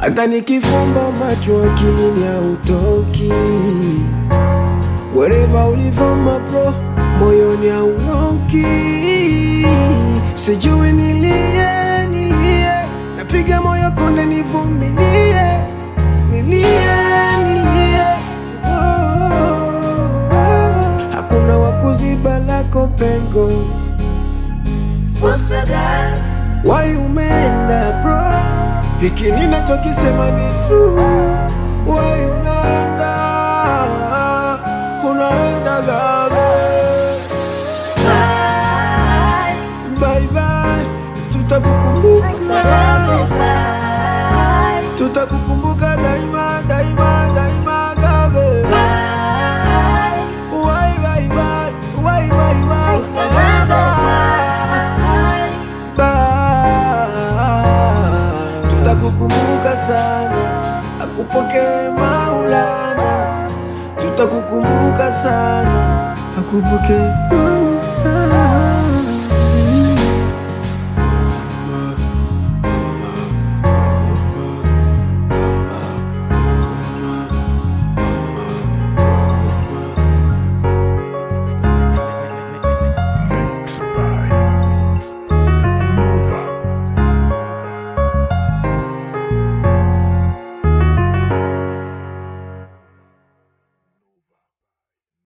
hata nikifumba macho akilini hautoki. Wherever ulivo mabro, moyoni hauondoki. Sijui nilie, napiga moyo konde nivumilie, hakuna wakuziba lako pengo. Why umeenda bro? Hiki ninachokisema ni true. Why unaenda gabe? Bye bye, tutakukumbuka daima gabe. Why tutakukumbuka sana, akupokee Maulana. Tutakukumbuka sana, akupokee